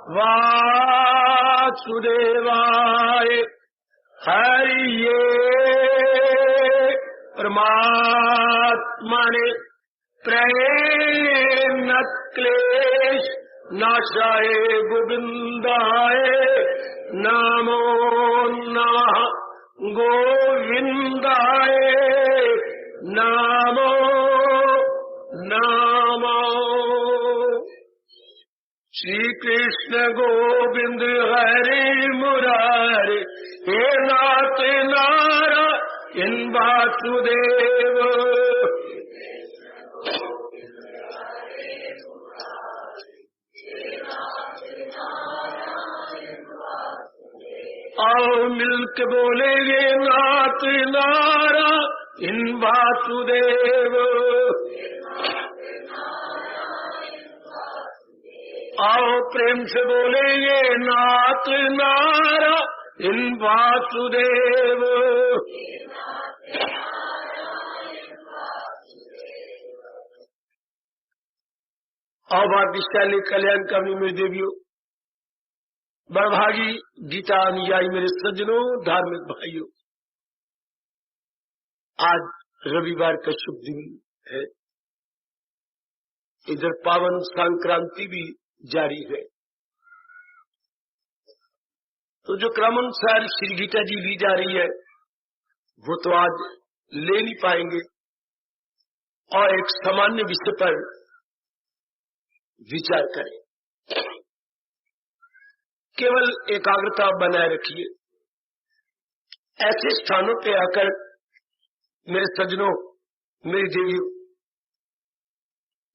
वासुदेवाय हरिये परमात्मने प्रेम क्लेश नाशाय गोविंदाय नमो नमः गोविंदाय नमो नमः। श्री कृष्ण गोविंद हरे मुरारे हे नाथ नारायण वासुदेव। आओ मिलके बोलेंगे नाथ नारायण वासुदेव। आओ प्रेम से बोलेंगे नाथ नारायण वासुदेव। और भाग्यशाली कल्याण करनी मेरी देवियों, बड़भागी गीता अनुयायी मेरे सज्जनों, धार्मिक भाइयों, आज रविवार का शुभ दिन है। इधर पावन संक्रांति भी जारी है। तो जो क्रमानुसार श्री गीता जी ली जा रही है वो तो आज ले नहीं पाएंगे और एक सामान्य विषय पर विचार करें। केवल एकाग्रता बनाए रखिए। ऐसे स्थानों पे आकर मेरे सज्जनों, मेरी देवियों,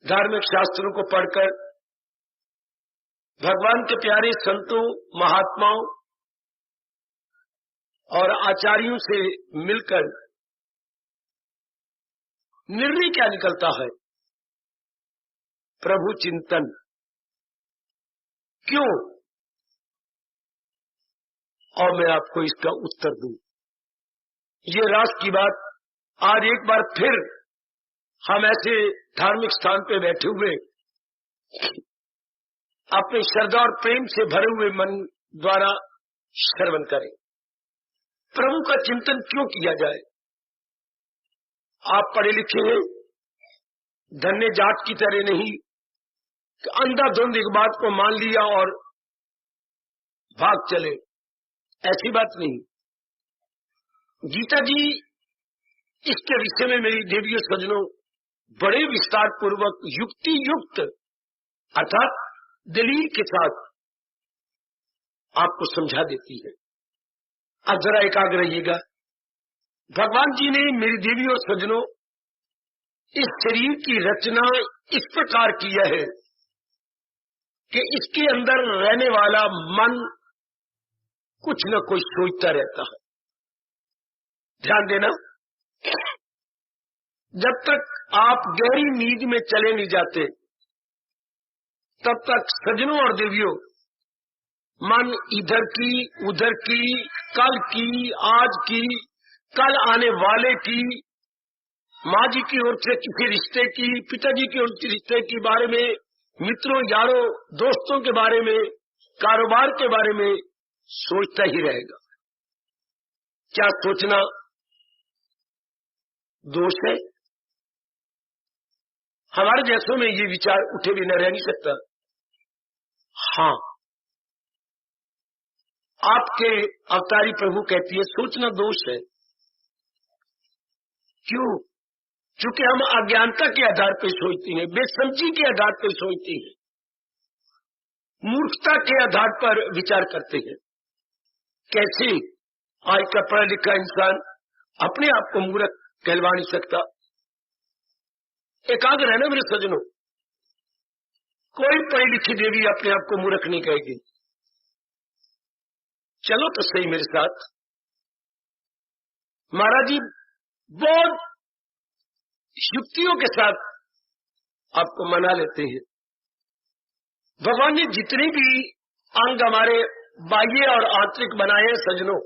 धार्मिक शास्त्रों को पढ़कर भगवान के प्यारे संतों, महात्माओं और आचार्यों से मिलकर निर्णय क्या निकलता है? प्रभु चिंतन। क्यों? और मैं आपको इसका उत्तर दूं। ये रास की बात आज एक बार फिर हम ऐसे धार्मिक स्थान पे बैठे हुए अपने श्रद्धा और प्रेम से भरे हुए मन द्वारा श्रवण करें। प्रभु का चिंतन क्यों किया जाए? आप पढ़े लिखे हैं, धन्य जाट की तरह नहीं कि अंधाधुंध एक बात को मान लिया और भाग चले, ऐसी बात नहीं। गीता जी इसके विषय में मेरी देवियों सज्जनों बड़े विस्तार पूर्वक युक्ति युक्त अर्थात दलील के साथ आपको समझा देती है। अब जरा एकाग्र रहिएगा। भगवान जी ने मेरी देवियों सज्जनों इस शरीर की रचना इस प्रकार किया है कि इसके अंदर रहने वाला मन कुछ न कुछ सोचता रहता है। ध्यान देना, जब तक आप गहरी नींद में चले नहीं जाते तब तक सज्जनों और देवियों मन इधर की उधर की, कल की, आज की, कल आने वाले की, माँ जी की ओर से किसी रिश्ते की, पिताजी की ओर से रिश्ते के बारे में, मित्रों यारों दोस्तों के बारे में, कारोबार के बारे में सोचता ही रहेगा। क्या सोचना दोष है? हमारे जैसों में ये विचार उठे बिना रह नहीं सकता। हाँ, आपके अवतारी प्रभु कहती है सोचना दोष है। क्यों? क्योंकि हम अज्ञानता के आधार पर सोचते हैं, बेसमझी के आधार पर सोचते हैं, मूर्खता के आधार पर विचार करते हैं। कैसे? आज का पढ़ा लिखा इंसान अपने आप को मूर्ख कहलवा नहीं सकता। एकाग्र है ना मेरे सज्जनों, कोई पढ़ी लिखी देवी अपने आप को मूर्ख नहीं कहेगी। चलो तो सही मेरे साथ। महाराज जी बहुत युक्तियों के साथ आपको मना लेते हैं। भगवान ने जितने भी अंग हमारे बाह्य और आंतरिक बनाए हैं सज्जनों,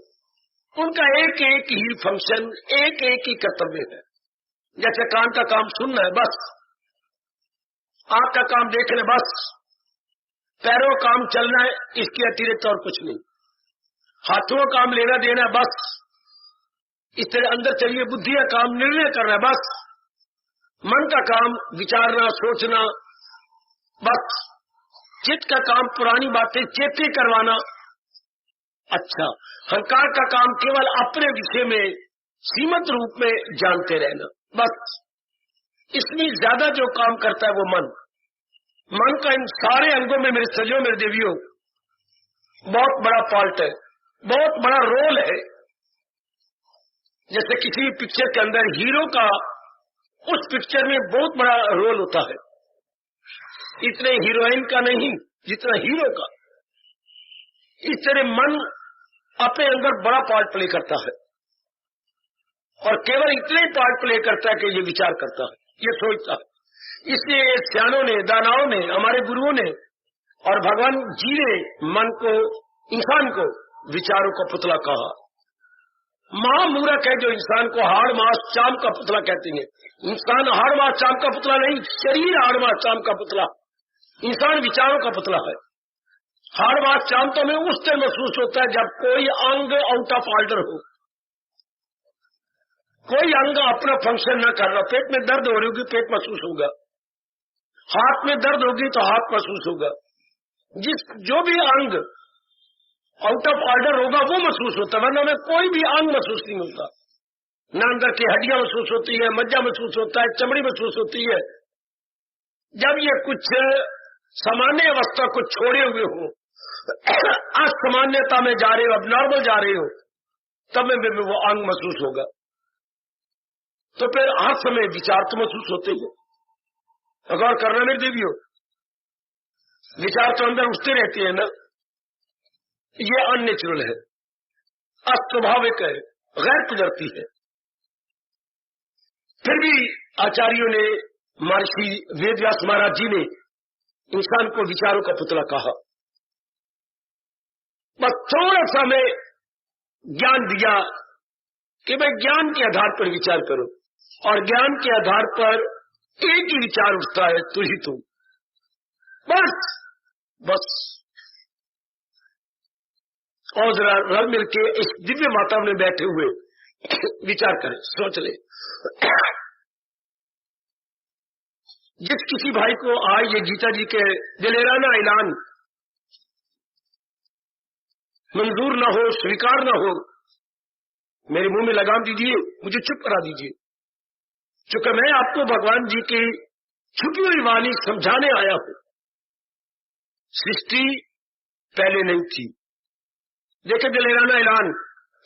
उनका एक एक ही फंक्शन, एक एक ही कर्तव्य है। जैसे कान का काम सुनना है बस, आंख का काम देखना बस, पैरों काम चलना है, इसके अतिरिक्त और कुछ नहीं। हाथों काम लेना देना है, बस। इस तरह अंदर चलिए, बुद्धि का काम निर्णय करना है, बस। मन का काम विचारना, सोचना, बस। चित्त का काम पुरानी बातें चेते करवाना। अच्छा, अहंकार का काम केवल अपने विषय में सीमित रूप में जानते रहना, बस। इसमें ज्यादा जो काम करता है वो मन। मन का इन सारे अंगों में मेरे सजो, मेरे देवियों, बहुत बड़ा पार्ट है, बहुत बड़ा रोल है। जैसे किसी भी पिक्चर के अंदर हीरो का उस पिक्चर में बहुत बड़ा रोल होता है, इतने हीरोइन का नहीं जितना हीरो का। इस तरह मन अपने अंदर बड़ा पार्ट प्ले करता है, और केवल इतने ही पार्ट प्ले करता है कि ये विचार करता है, ये सोचता है। इसलिए सियानों ने, दानाओं ने, हमारे गुरुओं ने और भगवान जी ने मन को, इंसान को विचारों का पुतला कहा। महामूर्ख है जो इंसान को हाड़ मांस चाम का पुतला कहते हैं। इंसान हाड़ मांस चाम का पुतला नहीं, शरीर हाड़ मांस चाम का पुतला। इंसान विचारों का पुतला है। हाड़ मांस चाम तो हमें उस तरह महसूस होता है जब कोई अंग आउट ऑफ ऑर्डर हो, कोई अंग अपना फंक्शन न कर रहा। पेट में दर्द हो रही होगी, पेट महसूस होगा। हाथ में दर्द होगी तो हाथ महसूस होगा। जो भी अंग आउट ऑफ ऑर्डर होगा वो महसूस होता है, वरना हमें कोई भी अंग महसूस नहीं होता। न अंदर की हड्डियां महसूस होती है, मज्जा महसूस होता है, चमड़ी महसूस होती है। जब ये कुछ सामान्य अवस्था को छोड़े हुए हो, असामान्यता में जा रहे हो, अब नॉर्मल जा रहे हो, तब में भी वो अंग महसूस होगा। तो फिर हर समय विचार तो महसूस होते हैं। गौर करना मेरी देवियों, विचार तो अंदर उठते रहते हैं ना। ये अननेचुरल है, अस्वाभाविक है, गैर कुदरती है। फिर भी आचार्यों ने, महर्षि वेदव्यास महाराज जी ने इंसान को विचारों का पुतला कहा। बस थोड़ा सा में ज्ञान दिया कि भाई ज्ञान के आधार पर विचार करो, और ज्ञान के आधार पर एक ही विचार उठता है, तू ही तू। बस बस। और जरा रल मिलके इस दिव्य वातावरण में बैठे हुए विचार करें, सोच ले। जिस किसी भाई को आज ये गीता जी के दिलेराना ऐलान मंजूर न हो, स्वीकार न हो, मेरे मुंह में लगाम दीजिए, मुझे चुप करा दीजिए। चूंकि मैं आपको भगवान जी की छुपी हुई वाणी समझाने आया हूं। सृष्टि पहले नहीं थी। देखिए दिलेराना ऐलान,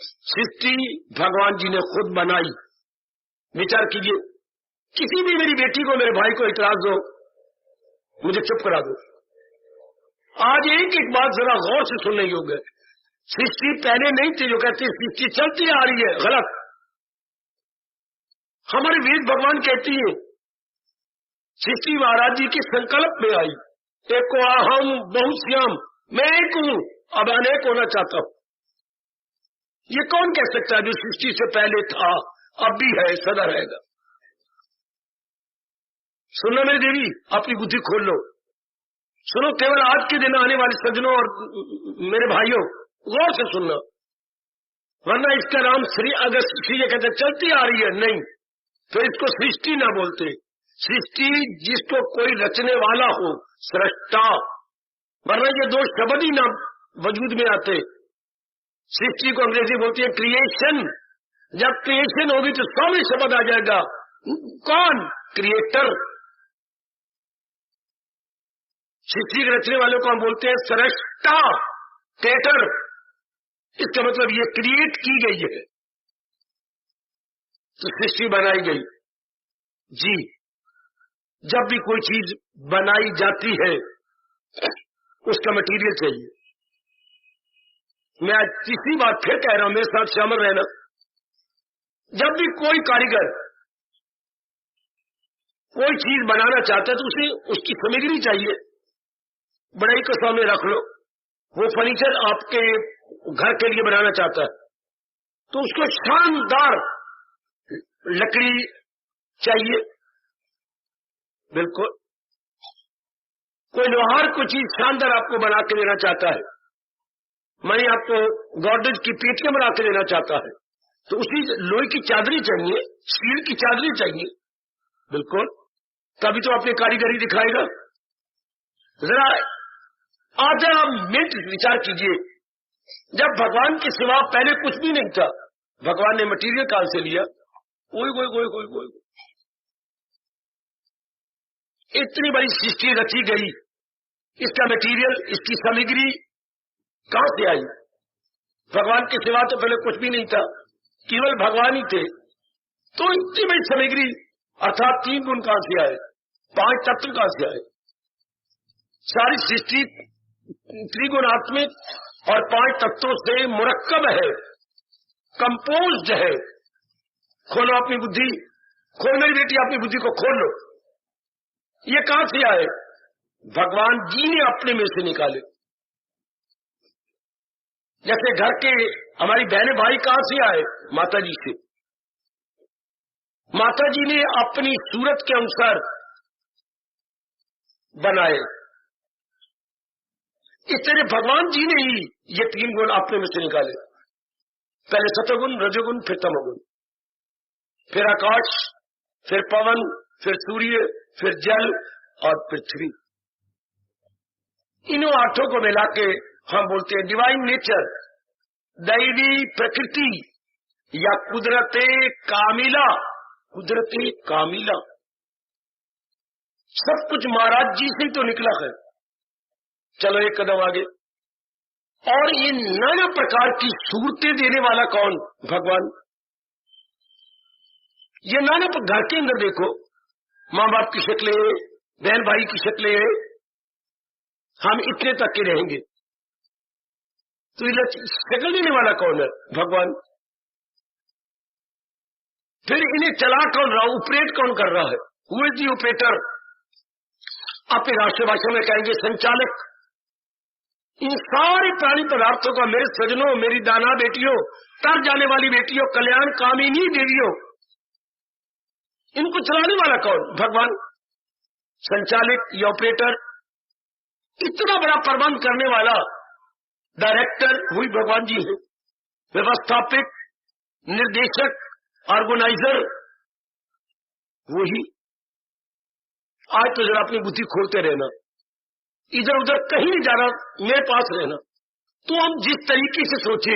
सृष्टि भगवान जी ने खुद बनाई। विचार कीजिए, किसी भी मेरी बेटी को, मेरे भाई को इतराज दो, मुझे चुप करा दो। आज एक एक बात जरा गौर से सुनने योग्य है। सृष्टि पहले नहीं थी, जो कहते हैं सृष्टि चलती आ रही है, गलत। हमारे वेद भगवान कहती है सृष्टि महाराज जी के संकल्प में आई। एको अहम बहुश्याम, मैं एक हूं, अब अनेक होना चाहता हूं। ये कौन कह सकता है जो सृष्टि से पहले था, अब भी है, सदा रहेगा। सुनो मेरी देवी, अपनी बुद्धि खोल लो, सुनो। केवल आज के दिन आने वाले सज्जनों और मेरे भाइयों, गौर से सुनना, वरना इसका नाम अगर सृष्टि कहते चलती आ रही है, नहीं तो इसको सृष्टि ना बोलते। सृष्टि जिसको कोई रचने वाला हो, सृष्टा, वरना ये दो शब्द ही ना वजूद में आते। सृष्टि को अंग्रेजी बोलती है क्रिएशन। जब क्रिएशन होगी तो सौ में शब्द आ जाएगा। कौन? क्रिएटर। सृष्टि के रचने वालों को हम बोलते हैं सृष्टा, क्रिएटर। इसका मतलब ये क्रिएट की गई है, तो सृष्टि बनाई गई। जी, जब भी कोई चीज बनाई जाती है उसका मटेरियल चाहिए। मैं आज तीसरी बार फिर कह रहा हूं, मेरे साथ शामिल रहना। जब भी कोई कारीगर कोई चीज बनाना चाहता है तो उसे उसकी सामग्री चाहिए। बड़ाई को सामने रख लो, वो फर्नीचर आपके घर के लिए बनाना चाहता है तो उसको शानदार लकड़ी चाहिए। बिल्कुल। कोई लोहार कोई चीज शानदार आपको बना के देना चाहता है, मैं आपको गॉडरेज की पेटियां बना के देना चाहता है, तो उसी लोहे की चादरी चाहिए, स्टील की चादरी चाहिए, बिल्कुल, तभी तो अपनी कारीगरी दिखाएगा। जरा आधा मिनट विचार कीजिए, जब भगवान के सिवा पहले कुछ भी नहीं था, भगवान ने मटीरियल कहां से लिया? ओए इतनी बड़ी सृष्टि रची गई, इसका मटीरियल, इसकी सामग्री कहां से आई? भगवान के सिवा तो पहले कुछ भी नहीं था, केवल भगवान ही थे, तो इतनी बड़ी सामग्री अर्थात 3 गुण कहां से आए, 5 तत्व कहां से आए? सारी सृष्टि त्रिगुणात्मिक और 5 तत्वों से मुरक्कब है, कंपोज्ड है। खोलो अपनी बुद्धि, खोल मेरी बेटी, अपनी बुद्धि को खोल लो। ये कहां से आए? भगवान जी ने अपने में से निकाले। जैसे घर के हमारी बहनें भाई कहां से आए? माता जी से। माता जी ने अपनी सूरत के अनुसार बनाए, इस तरह भगवान जी ने ही ये 3 गुण अपने में से निकाले। पहले सतोगुण, रजोगुण, फिर तमोगुण, फिर आकाश, फिर पवन, फिर सूर्य, फिर जल और पृथ्वी। इन 8 को मिला के हम बोलते हैं डिवाइन नेचर, दैवी प्रकृति या कुदरते कामिला। कुदरते कामिला सब कुछ महाराज जी से ही तो निकला है। चलो एक कदम आगे। और ये नाना प्रकार की सूरतें देने वाला कौन? भगवान। ये नाना घर के अंदर देखो, माँ बाप की शक्लें, बहन भाई की शक्लें, हम इतने तक के रहेंगे, तो ये शक्ल देने वाला कौन है? भगवान। फिर इन्हें चला कौन रहा, ऑपरेट कौन कर रहा है? Who is the operator? अपनी राष्ट्रीय भाषा में कहेंगे संचालक। इन सारे प्राणी पदार्थों का मेरे सजनों, मेरी दाना बेटियों, तर जाने वाली बेटियों, कल्याण कामिनी देवियों, इनको चलाने वाला कौन? भगवान। संचालक या ऑपरेटर, इतना बड़ा प्रबंध करने वाला डायरेक्टर वही भगवान जी है। व्यवस्थापक, निर्देशक, ऑर्गेनाइजर वही। आज तो जरा अपनी बुद्धि खोलते रहना, इधर उधर कहीं नहीं जाना, मेरे पास रहना। तो हम जिस तरीके से सोचे,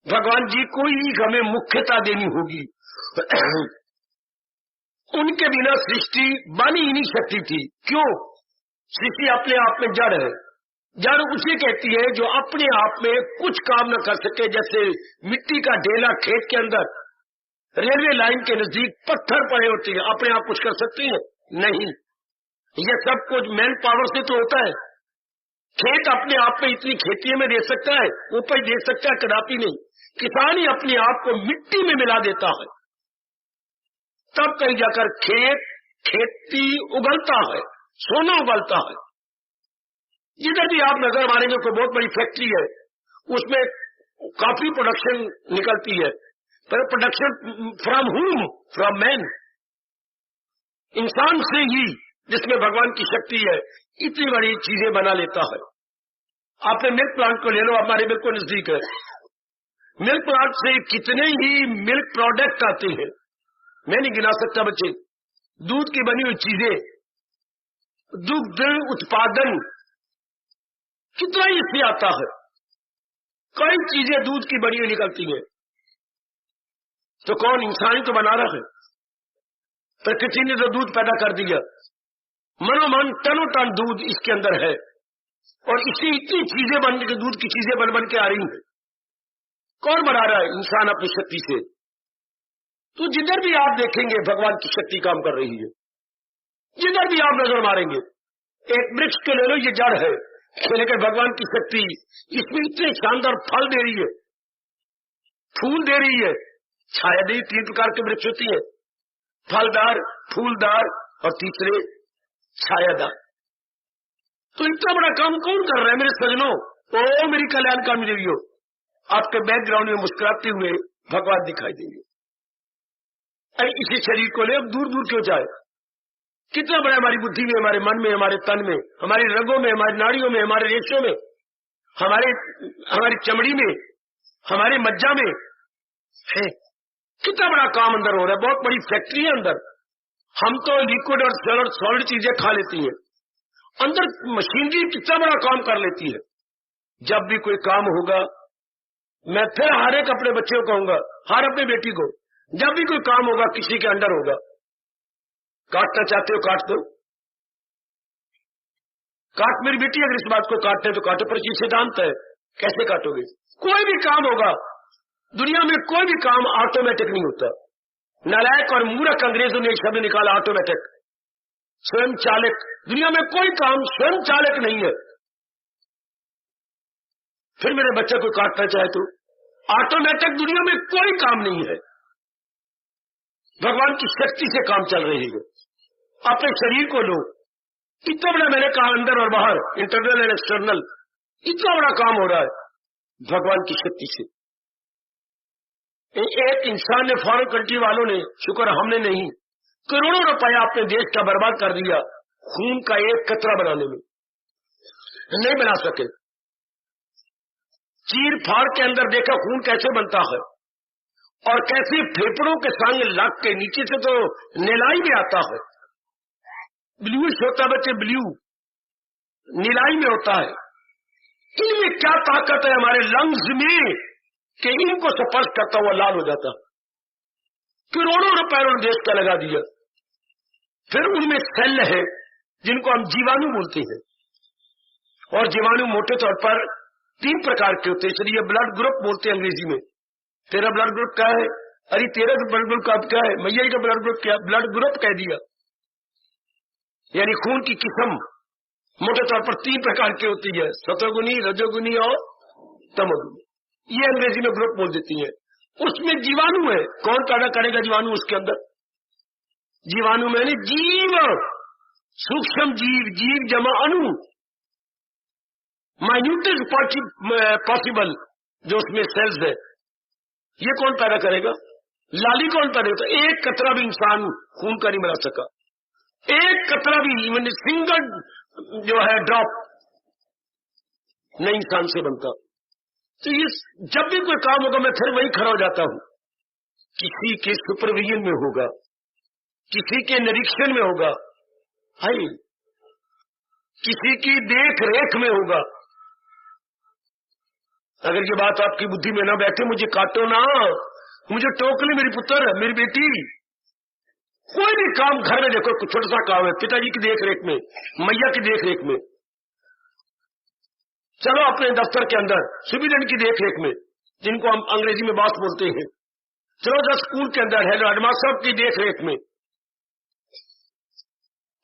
भगवान जी को ही हमें मुख्यता देनी होगी। उनके बिना सृष्टि बनी ही नहीं सकती थी। क्यों? सृष्टि अपने आप में जड़ है। जड़ उसे कहती है जो अपने आप में कुछ काम न कर सके। जैसे मिट्टी का ढेला खेत के अंदर, रेलवे लाइन के नजदीक पत्थर पड़े होते हैं, अपने आप कुछ कर सकती है? नहीं। ये सब कुछ मैन पावर से तो होता है। खेत अपने आप में इतनी खेती में दे सकता है, ऊपर दे सकता है, कदापि नहीं। किसान ही अपने आप को मिट्टी में मिला देता है, तब कहीं जाकर खेती उगलता है, सोना उगलता है। जिधर भी आप नजर मारेंगे कोई बहुत बड़ी फैक्ट्री है, उसमें काफी प्रोडक्शन निकलती है, पर प्रोडक्शन फ्रॉम हुम? From man. इंसान से ही, जिसमें भगवान की शक्ति है, इतनी बड़ी चीजें बना लेता है। आपने मिल्क प्लांट को ले लो, हमारे बिल्कुल नजदीक है। मिल्क प्लांट से कितने ही मिल्क प्रोडक्ट आते हैं, मैं नहीं गिना सकता बच्चे। दूध की बनी हुई चीजें, दुग्ध उत्पादन कितना ही इससे आता है। कई चीजें दूध की बनी हुई निकलती हैं। तो कौन? इंसान ही तो बना रहा है। प्रकृति ने तो दूध पैदा कर दिया, मनोमन टनों टन दूध इसके अंदर है, और इसी इतनी चीजें बन के, दूध की चीजें बन बन के आ रही हैं। कौन बना रहा है? इंसान अपनी शक्ति से। तो जिधर भी आप देखेंगे भगवान की शक्ति काम कर रही है। जिधर भी आप नजर मारेंगे, एक वृक्ष को ले लो, ये जड़ है, लेकिन भगवान की शक्ति इसमें इतने शानदार फल दे रही है, फूल दे रही है, छाया दे। 3 प्रकार के वृक्ष होती है, फलदार, फूलदार और तीसरे छायादार। तो इतना बड़ा काम कौन कर रहा है मेरे सजनों? ओ मेरी कल्याणकामी देवियों, आपके बैकग्राउंड में मुस्कुराते हुए भगवान दिखाई देंगे। अरे इसी शरीर को ले, अब दूर दूर क्यों जाए? कितना बड़ा हमारी बुद्धि में, हमारे मन में, हमारे तन में, हमारी रगों में, हमारी नाड़ियों में, हमारे रेशों में, हमारी चमड़ी में, हमारे मज्जा में है। कितना बड़ा काम अंदर हो रहा है, बहुत बड़ी फैक्ट्री है अंदर। हम तो लिक्विड और सॉलिड चीजें खा लेती हैं, अंदर मशीनरी कितना बड़ा काम कर लेती है। जब भी कोई काम होगा, मैं फिर हर एक अपने बच्चे को कहूंगा, हर अपनी बेटी को, जब भी कोई काम होगा किसी के अंडर होगा, काटना चाहते हो काट दो, काट मेरी बेटी, अगर इस बात को काटते तो काटो, पर चीज सिद्धांत है, कैसे काटोगे? कोई भी काम होगा दुनिया में, कोई भी काम ऑटोमेटिक नहीं होता। नालायक और मूर्ख अंग्रेजों ने एक शब्द निकाला, ऑटोमेटिक, स्वयं चालक। दुनिया में कोई काम स्वयं चालक नहीं है। फिर मेरे बच्चे को काटना चाहे तो ऑटोमेटिक दुनिया में कोई काम नहीं है, भगवान की शक्ति से काम चल रही है। अपने शरीर को लो, इतना बड़ा, मैंने कहा अंदर और बाहर, इंटरनल एंड एक्सटर्नल, इतना बड़ा काम हो रहा है भगवान की शक्ति से। एक इंसान ने, फॉरेन कंट्री वालों ने, शुक्र हमने नहीं, करोड़ों रुपया अपने देश का बर्बाद कर दिया खून का एक कतरा बनाने में, नहीं बना सके। चीर फाड़ के अंदर देखा खून कैसे बनता है, और कैसे फेफड़ों के संग लग के नीचे से तो नीलाई में आता है, ब्लूइश होता है बच्चे, ब्लू नीलाई में होता है। इनमें क्या ताकत है हमारे लंग्स में कि इनको स्पर्श करता हुआ लाल हो जाता। करोड़ों रुपए उन्होंने देश का लगा दिया। फिर उनमें सेल है जिनको हम जीवाणु बोलते हैं, और जीवाणु मोटे तौर पर 3 प्रकार के होते हैं, इसलिए ब्लड ग्रुप बोलते हैं अंग्रेजी में। तेरा ब्लड ग्रुप क्या है? अरे तेरा ब्लड ग्रुप का क्या है? मैया का ब्लड ग्रुप क्या? ब्लड ग्रुप कह दिया। यानी खून की किस्म मोटे तौर पर 3 प्रकार की होती है, सतोगुनी, रजोगुनी और तमोगुनी। ये अंग्रेजी में ग्रुप बोल देती है। उसमें जीवाणु है, कौन पैदा करेगा जीवाणु उसके अंदर? जीवाणु मैंने जीव, सूक्ष्म जीव, जीव जमा अणु, माइन्यूटेस्ट पॉसिबल जो उसमें सेल्स है, ये कौन पैदा करेगा? लाली कौन पैदा करता? एक कतरा भी इंसान खून का नहीं बना सका, एक कतरा भी, इवन सिंगल जो है ड्रॉप नहीं इंसान से बनता। तो ये जब भी कोई काम होगा मैं फिर वही खड़ा हो जाता हूं, किसी के सुपरविजन में होगा, किसी के निरीक्षण में होगा, हाय किसी की देख रेख में होगा। अगर ये बात आपकी बुद्धि में ना बैठे, मुझे काटो ना, मुझे टोक ले मेरी पुत्र, मेरी बेटी, कोई भी काम घर में देखो, छोटा सा काम है, पिताजी की देख रेख में, मैया की देख रेख में, चलो अपने दफ्तर के अंदर सुविधन की देख रेख में, जिनको हम अंग्रेजी में बॉस बोलते हैं, चलो 10 स्कूल के अंदर हेडमास्टर साहब की देख रेख में,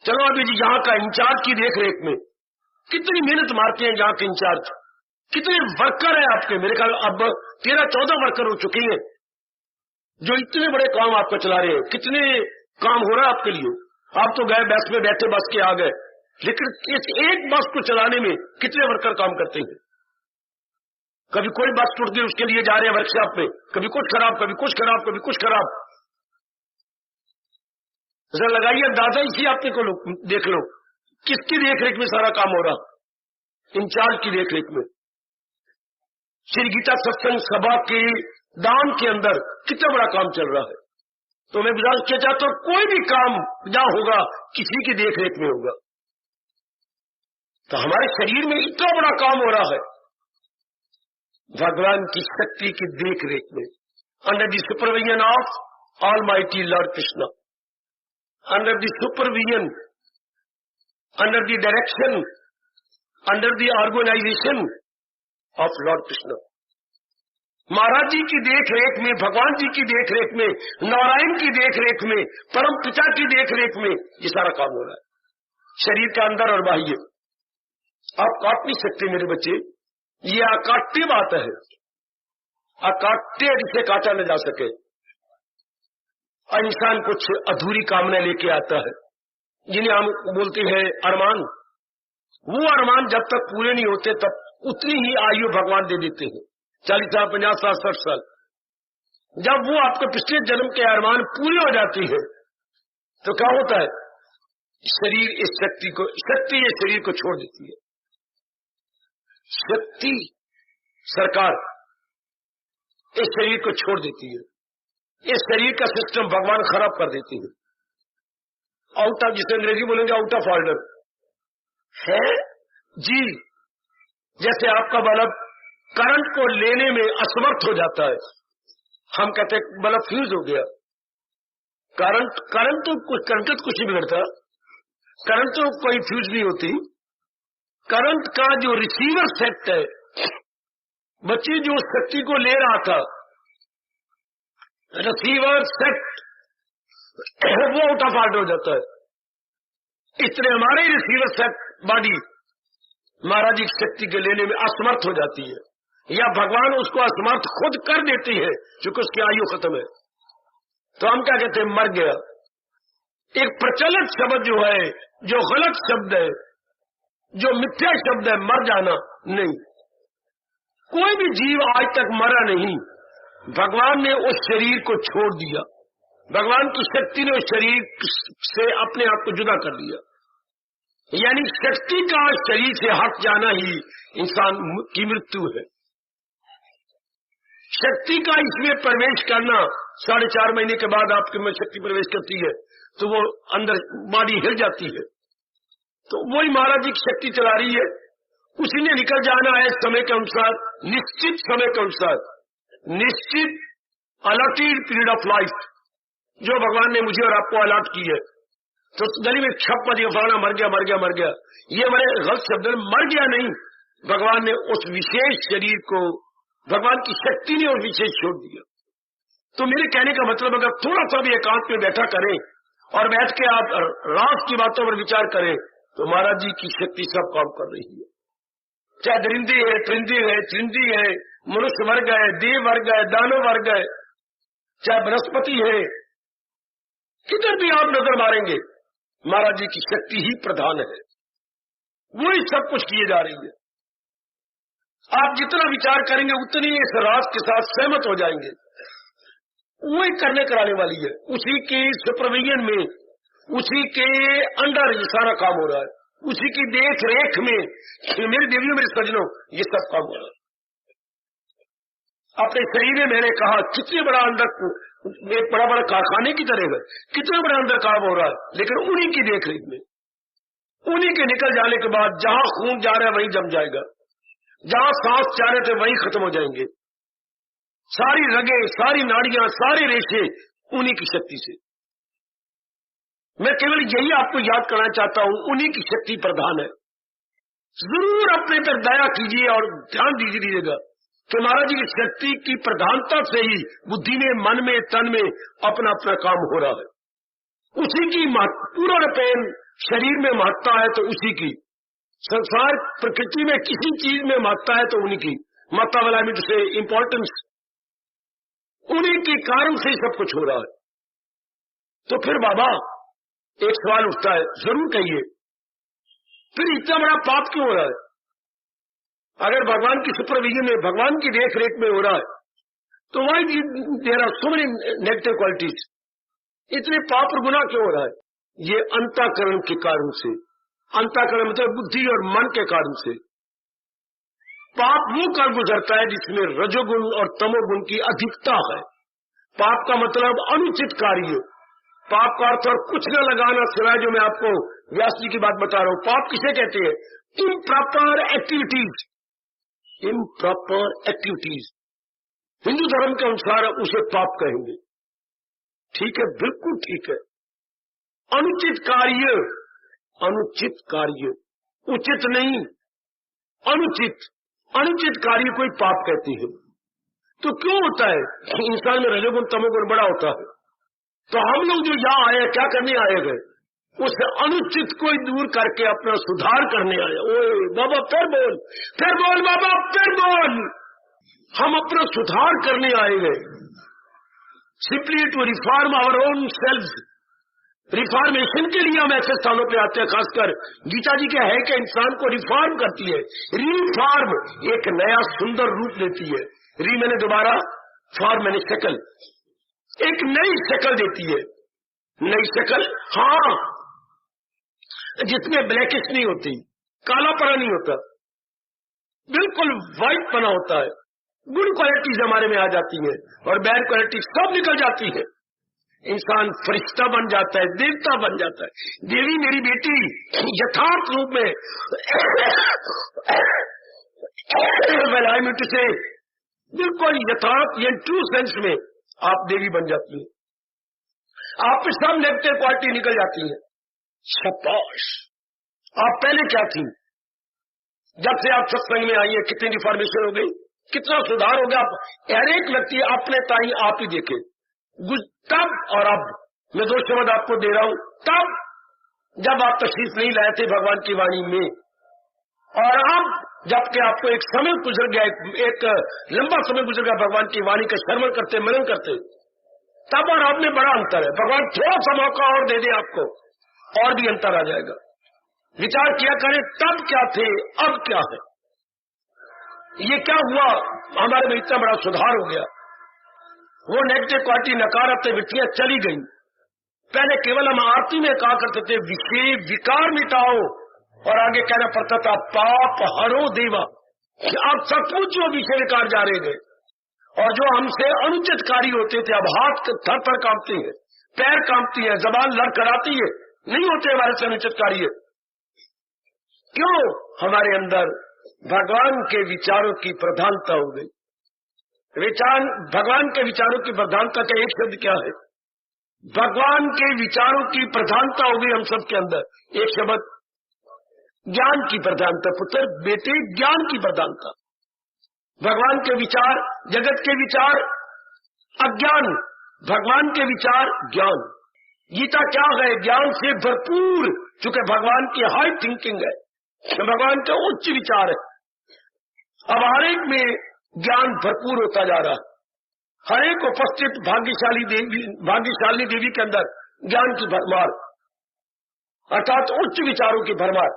चलो अभी जी यहाँ का इंचार्ज की देख रेख में। कितनी मेहनत मारते हैं यहाँ के इंचार्ज, कितने वर्कर हैं आपके, मेरे ख्याल अब 13-14 वर्कर हो चुके हैं जो इतने बड़े काम आपको चला रहे हैं। कितने काम हो रहा है आपके लिए, आप तो गए बस में बैठे, बस के आ गए, लेकिन इस एक बस को चलाने में कितने वर्कर काम करते हैं। कभी कोई बस टूट गई, उसके लिए जा रहे हैं वर्कशॉप में, कभी कुछ खराब, कभी कुछ खराब, कभी कुछ खराब। जरा लगाइए अंदाजा, इसी आपने को देख लो किसकी देखरेख में सारा काम हो रहा, इंचार्ज की देखरेख में। श्री गीता सत्संग सभा के दान के अंदर कितना बड़ा काम चल रहा है। तो मैं विचार किया चाहता हूं, कोई भी काम जहां होगा किसी की देखरेख में होगा। तो हमारे शरीर में इतना बड़ा काम हो रहा है भगवान की शक्ति की देखरेख में, under the supervision of almighty lord Krishna, under the supervision, under the direction, under the organisation of lord Krishna. महाराज जी की देख रेख में, भगवान जी की देख रेख में, नारायण की देख रेख में, परम पिता की देख रेख में ये सारा काम हो रहा है, शरीर का अंदर और बाह्य। आप काट नहीं सकते मेरे बच्चे, ये अकाट्य बात है, अकाट्य जिसे काटा न जा सके। और इंसान कुछ अधूरी कामना लेके आता है, जिन्हें हम बोलते हैं अरमान। वो अरमान जब तक पूरे नहीं होते तब उतनी ही आयु भगवान दे देते हैं, 40 साल, 50 साल, 60 साल। जब वो आपके पिछले जन्म के अरमान पूरे हो जाती है तो क्या होता है, शरीर इस शक्ति ये शरीर को छोड़ देती है। शक्ति सरकार इस शरीर को छोड़ देती है। इस शरीर का सिस्टम भगवान खराब कर देती है। आउट ऑफ, जिसे अंग्रेजी बोलेंगे आउट ऑफ ऑर्डर है जी। जैसे आपका बल्ब करंट को लेने में असमर्थ हो जाता है, हम कहते हैं बल्ब फ्यूज हो गया। करंट तो कुछ नहीं बिगड़ता, करंट तो कोई फ्यूज नहीं होती। करंट का जो रिसीवर सेट है, बच्चे जो शक्ति को ले रहा था, रिसीवर सेट वो आउट ऑफ ऑर्डर हो जाता है। इस तरह हमारे रिसीवर सेट बॉडी महाराज की शक्ति के लेने में असमर्थ हो जाती है, या भगवान उसको असमर्थ खुद कर देती है क्योंकि उसकी आयु खत्म है। तो हम क्या कहते हैं, मर गया। एक प्रचलित शब्द जो है, जो गलत शब्द है, जो मिथ्या शब्द है, मर जाना नहीं। कोई भी जीव आज तक मरा नहीं। भगवान ने उस शरीर को छोड़ दिया, भगवान की शक्ति ने उस शरीर से अपने आप को जुदा कर दिया। यानी शक्ति का शरीर से हट जाना ही इंसान की मृत्यु है। शक्ति का इसमें प्रवेश करना 4.5 महीने के बाद आपके में शक्ति प्रवेश करती है तो वो अंदर बॉडी हिल जाती है। तो वही महाराज जी की शक्ति चला रही है, उसी ने निकल जाना है समय के अनुसार, निश्चित समय के अनुसार, निश्चित अलॉटेड पीरियड ऑफ लाइफ जो भगवान ने मुझे और आपको अलॉट की है। तो गली में छप मत फलाना मर गया, ये हमारे गलत शब्द, मर गया नहीं। भगवान ने उस विशेष शरीर को, भगवान की शक्ति ने और विशेष छोड़ दिया। तो मेरे कहने का मतलब, अगर थोड़ा सा भी एकांत में बैठा करें और बैठ के आप रात की बातों पर विचार करें तो महाराज जी की शक्ति सब काम कर रही है। चाहे दरिंदे है, परिंदे है, चिंदी है, मनुष्य वर्ग है, देव वर्ग है, दानव वर्ग है, चाहे बृहस्पति है, किधर भी आप नजर मारेंगे महाराज जी की शक्ति ही प्रधान है। वही सब कुछ किए जा रही है। आप जितना विचार करेंगे उतनी इस रात के साथ सहमत हो जाएंगे। वही करने कराने वाली है, उसी के सुपरविजन में, उसी के अंडर ये सारा काम हो रहा है, उसी की देख रेख में। मेरे देवियों, मेरे सज्जनों, ये सब काम हो रहा है। अपने शरीर में मैंने कहा कितने बड़ा अंदर, एक बड़ा बड़ा कारखाने की तरह है, कितना बड़ा अंदर काम हो रहा है, लेकिन उन्हीं की देख रेख में, उन्हीं के निकल जाने के बाद जहां खून जा रहा है वहीं जम जाएगा, जहां सांस जा रहे थे वहीं खत्म हो जाएंगे। सारी रगे, सारी नाड़ियां, सारे रेशे उन्हीं की शक्ति से। मैं केवल यही आपको याद करना चाहता हूं, उन्हीं की शक्ति प्रधान है। जरूर अपने पर दया कीजिए और ध्यान दीजिएगा कि महाराज जी की शक्ति की प्रधानता से ही बुद्धि में, मन में, तन में अपना अपना काम हो रहा है। उसी की पूरा पेन शरीर में महत्ता है तो उसी की, संसार प्रकृति में किसी चीज में महत्ता है तो उन्हीं की महत्ता वाला में से इम्पोर्टेंस, उन्हीं के कारण से सब कुछ हो रहा है। तो फिर बाबा एक सवाल उठता है, जरूर कहिए, फिर इतना बड़ा पाप क्यों हो रहा है? अगर भगवान की सुपरविजन में, भगवान की देख रेख में हो रहा है तो why there are so many negative qualities, इतने पाप और गुनाह क्यों हो रहा है? ये अंतःकरण के कारण से, अंतःकरण मतलब बुद्धि और मन के कारण से। पाप वो काल गुजरता है जिसमें रजोगुण और तमोगुण की अधिकता है। पाप का मतलब अनुचित कार्य, पाप का अर्थ और कुछ न लगाना सिवाय जो मैं आपको व्यास जी की बात बता रहा हूं। पाप किसे कहते हैं? Improper activities, improper activities. Hindu धर्म के अनुसार उसे पाप कहेंगे। ठीक है, बिल्कुल ठीक है। अनुचित कार्य, अनुचित कार्य, उचित नहीं, अनुचित, अनुचित कार्य कोई पाप कहते हैं। तो क्यों होता है? इंसान में रजोगुण तमोगुण बड़ा होता है। तो हम लोग जो यहाँ आए, क्या करने आए गए? उस अनुचित को दूर करके अपना सुधार करने आए। ओए बाबा फिर बोल बाबा फिर बोल। हम अपना सुधार करने आए गए, simply to reform our own self. Reformation के लिए हम ऐसे स्थानों पे आते हैं, खासकर गीता जी क्या है कि इंसान को रिफॉर्म करती है। रिफॉर्म एक नया सुंदर रूप देती है। री मैंने दोबारा, फॉर्म मैंने शक्ल, एक नई शक्ल देती है। नई शक्ल, हाँ, जिसमें ब्लैकिश नहीं होती, काला पना नहीं होता, बिल्कुल व्हाइट पना होता है। गुड क्वालिटीज हमारे में आ जाती है और बैड क्वालिटी सब निकल जाती है। इंसान फरिश्ता बन जाता है, देवता बन जाता है। देवी मेरी बेटी यथार्थ रूप में से बिल्कुल यथार्थ या ट्रू सेंस में आप देवी बन जाती है। आप पे सब नेगेटिव क्वालिटी निकल जाती है। शाबाश, आप पहले क्या थी? जब से आप सत्संग में आई है कितनी रिफॉर्मेशन हो गई, कितना सुधार हो गया। हर एक व्यक्ति अपने ताई आप ही देखे, तब और अब मैं 2 शब्द आपको दे रहा हूं। तब जब आप तशरीफ नहीं लाए थे भगवान की वाणी में, और अब जबकि आपको एक समय गुजर गया, एक लंबा समय गुजर गया भगवान की वाणी का श्रवण करते मनन करते, तब और अब में बड़ा अंतर है। भगवान थोड़ा सा मौका और दे दे आपको, और भी अंतर आ जाएगा। विचार किया करें, तब क्या थे अब क्या है, ये क्या हुआ, हमारे में इतना बड़ा सुधार हो गया। वो नेगेटिव क्वालिटी नकारात्मक वृत्तियां चली गई। पहले केवल हम आरती में कहा करते थे विषय विकार मिटाओ, और आगे कहना पड़ता था पाप हरो देवा। अब सचमुच जो विषय विकार जा रहे गए, और जो हमसे अनुचित कार्य होते थे, अब हाथ थर थर कांपते हैं, पैर कांपती है, जबान लड़खड़ाती है, नहीं होते हमारे से अनुचित कार्य। क्यों? हमारे अंदर भगवान के विचारों की प्रधानता हो गई। भगवान के विचारों की प्रधानता का एक शब्द क्या है? भगवान के विचारों की प्रधानता हो गई हम सब के अंदर। एक शब्द ज्ञान की प्रधानता। पुत्र बेटे, ज्ञान की प्रधानता। भगवान के विचार जगत के विचार अज्ञान, भगवान के विचार ज्ञान। गीता क्या है? ज्ञान से भरपूर, चूंकि भगवान की हाई थिंकिंग है, भगवान का उच्च विचार है। अब हर एक में ज्ञान भरपूर होता जा रहा है। हर एक उपस्थित भाग्यशाली देवी के अंदर ज्ञान की भरमार, अर्थात उच्च विचारों की भरमार।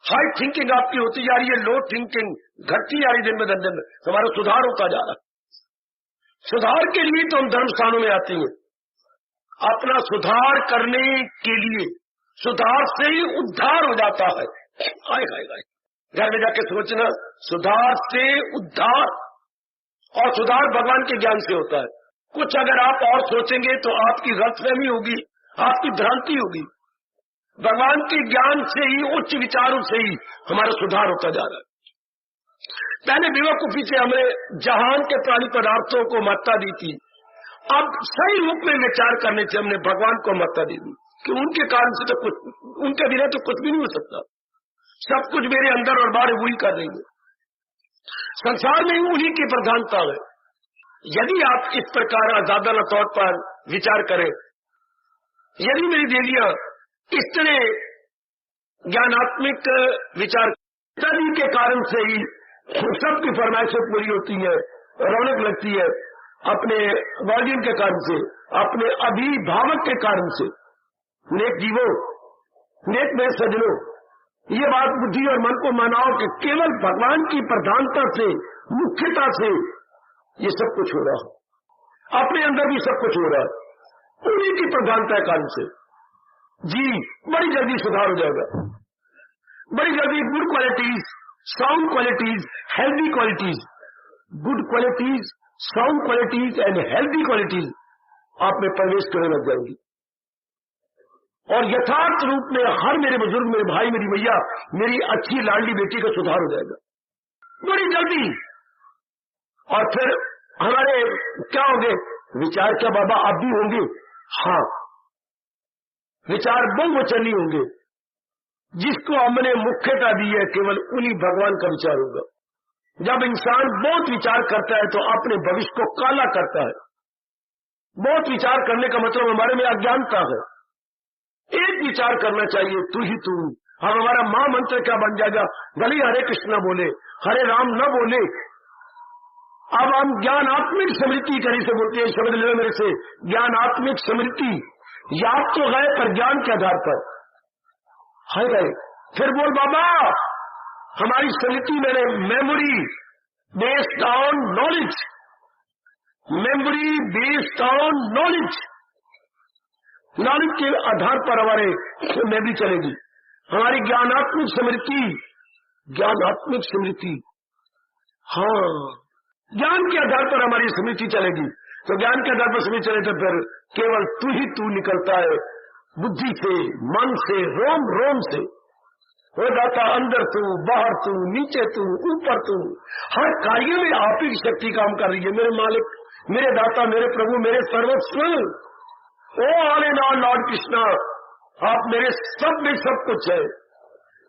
हाई थिंकिंग आपकी होती जा रही है, लो थिंकिंग घटती जा रही दिन में दिन। हमारा सुधार होता जा रहा है। सुधार के लिए तो हम धर्म स्थानों में आते हैं, अपना सुधार करने के लिए। सुधार से ही उद्धार हो जाता है। हाय हाय हाय, घर में जाके सोचना, सुधार से उद्धार, और सुधार भगवान के ज्ञान से होता है। कुछ अगर आप और सोचेंगे तो आपकी गलतफहमी होगी, आपकी भ्रांति होगी। भगवान के ज्ञान से ही, उच्च विचारों से ही हमारा सुधार होता जा रहा है। पहले बेवकूफी से हमें जहान के प्राणी पदार्थों को महत्ता दी थी, अब सही रूप में विचार करने से हमने भगवान को महत्ता दी थी कि उनके कारण से तो कुछ, उनके बिना तो कुछ भी नहीं हो सकता। सब कुछ मेरे अंदर और बाहर वही कर रही है। संसार में उन्हीं की प्रधानता है। यदि आप इस प्रकार आजादाना तौर पर विचार करें, यदि मेरी देवियां इस तरह ज्ञानात्मक विचार तभी के कारण से ही सबकी फरमाइशें पूरी होती है, रौनक लगती है, अपने गार्जियन के कारण से, अपने अभिभावक के कारण से। नेक जीवो, नेक में सजनो, ये बात बुद्धि और मन को मनाओ कि केवल भगवान की प्रधानता से, मुख्यता से ये सब कुछ हो रहा है। अपने अंदर भी सब कुछ हो रहा है, उन्हीं की प्रधानता के कारण से। जी, बड़ी जल्दी सुधार हो जाएगा। बड़ी जल्दी good qualities, sound qualities, healthy qualities, good qualities, sound qualities and healthy qualities आप में प्रवेश करने लग जाएंगी। और यथार्थ रूप में हर मेरे बुजुर्ग, मेरे भाई, मेरी भैया, मेरी अच्छी लाडली बेटी का सुधार हो जाएगा बड़ी जल्दी। और फिर हमारे क्या होंगे विचार? क्या बाबा आप भी होंगे? हाँ, विचार बहुवचनी होंगे। जिसको हमने मुख्यता दी है केवल उन्हीं भगवान का विचार होगा। जब इंसान बहुत विचार करता है तो अपने भविष्य को काला करता है। बहुत विचार करने का मतलब हमारे में अज्ञानता है। एक विचार करना चाहिए, तू ही तू। हम हमारा महामंत्र क्या बन जाएगा? भले हरे कृष्ण बोले, हरे राम न बोले, अब हम ज्ञानात्मिक स्मृति करी से बोलते हैं। शब्द ले मेरे से, ज्ञानात्मिक स्मृति। याद तो गए पर ज्ञान के आधार पर है गए। फिर बोल बाबा, हमारी स्मृति मैंने memory based on knowledge, memory based on knowledge, knowledge के आधार पर हमारे मेमोरी चलेगी। हमारी ज्ञानात्मक स्मृति, हाँ, ज्ञान के आधार पर हमारी स्मृति चलेगी। तो ज्ञान के आधार पर स्मृति चले तो फिर केवल तू ही तू निकलता है, बुद्धि से, मन से, रोम रोम से हो जाता, अंदर तू, बाहर तू, नीचे तू, ऊपर तू, हर कार्य में आप ही की शक्ति काम कर रही है। मेरे मालिक, मेरे दाता, मेरे प्रभु, मेरे सर्वस्व, O all in all lord Krishna, आप मेरे सब में सब कुछ है।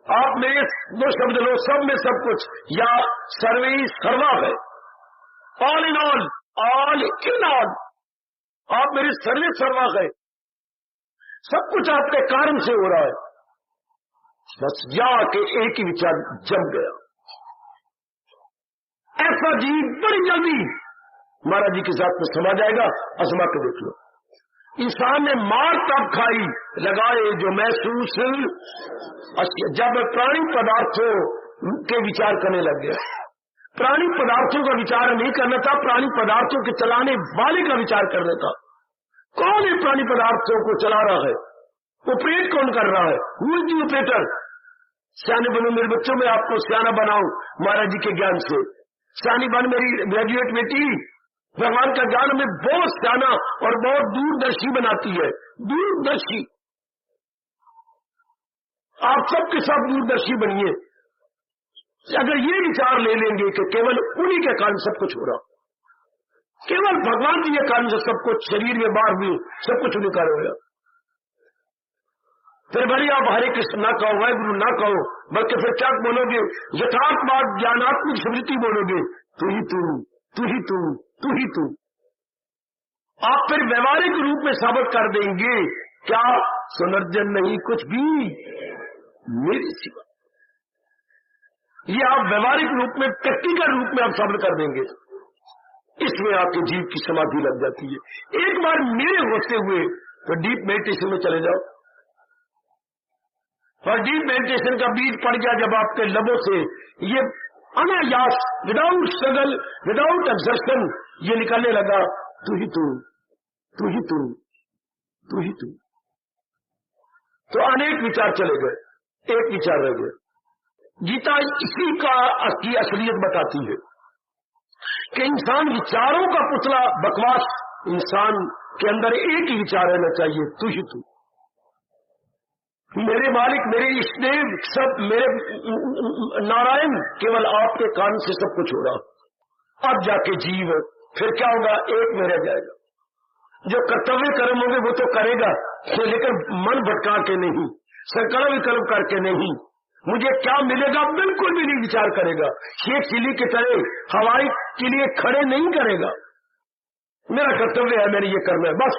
आप मेरे दो शब्द लो, सब में सब कुछ, या सर्वे सर्वा है, all in all, all in all, आप मेरे सर्वे सर्वा है, सब कुछ आपके कारण से हो रहा है। बस जाके एक ही विचार जम गया, ऐसा जीव बड़ी जल्दी महाराज जी के साथ में समा जाएगा। आजमा के देख लो, इंसान ने मार तब खाई लगाए जो महसूस, जब प्राणी पदार्थों के विचार करने लग गया। प्राणी पदार्थों का विचार नहीं करना था, प्राणी पदार्थों के चलाने वाले का विचार करना था। कौन है प्राणी पदार्थों को चला रहा है, ऑपरेट कौन कर रहा है, हु इज द ऑपरेटर। सियाने बनो मेरे बच्चों, में आपको सियाना बनाऊं महाराज जी के ज्ञान से। सियानी बन मेरी ग्रेजुएट बेटी, भगवान का ज्ञान हमें बहुत सियाना और बहुत दूरदर्शी बनाती है, दूरदर्शी। आप सबके सब दूरदर्शी बनिए। अगर ये विचार ले लेंगे कि केवल उन्हीं के कारण सब कुछ हो रहा, केवल भगवान जी के कारण से सब कुछ, शरीर में बाहर भी सब कुछ उन्हीं कारण हो रहा, फिर भले आप हरे कृष्ण ना कहो, वाहे गुरु ना कहो, बल्कि फिर क्या बोलोगे, यथार्थवाद ज्ञानात्मक स्मृति बोलोगे, तू ही तू, तू ही तू, तू ही तू। आप फिर व्यवहारिक रूप में साबित कर देंगे, क्या सुनर्जन नहीं कुछ भी मेरे सिवा। ये आप व्यवहारिक रूप में, प्रैक्टिकल रूप में आप साबित कर देंगे। इसमें आपके जीव की समाधि लग जाती है। एक बार मेरे होते हुए तो डीप मेडिटेशन में चले जाओ, और डीप मेडिटेशन का बीज पड़ गया जब आपके लबों से, ये अनायास, विदाउट स्ट्रगल, विदाउट एक्सर्शन ये निकलने लगा, तू ही तू, तू ही तू, तू ही तू। तो अनेक विचार चले गए, एक विचार रह गया। गीता इसी का की असलियत बताती है कि इंसान विचारों का पुतला बकवास, इंसान के अंदर एक ही विचार रहना चाहिए, तू ही तू। मेरे मालिक, मेरे इष्टदेव, सब मेरे नारायण, केवल आपके कारण से सब कुछ हो रहा। अब जाके जीव फिर क्या होगा, एक में रह जाएगा। जो कर्तव्य कर्म होंगे वो तो करेगा, लेकिन मन भटका के नहीं, संकल्प विकल्प करके नहीं, मुझे क्या मिलेगा बिल्कुल भी नहीं विचार करेगा। शेख चिली की तरह हवाई के लिए खड़े नहीं करेगा, मेरा कर्तव्य है, मैंने ये करना है, बस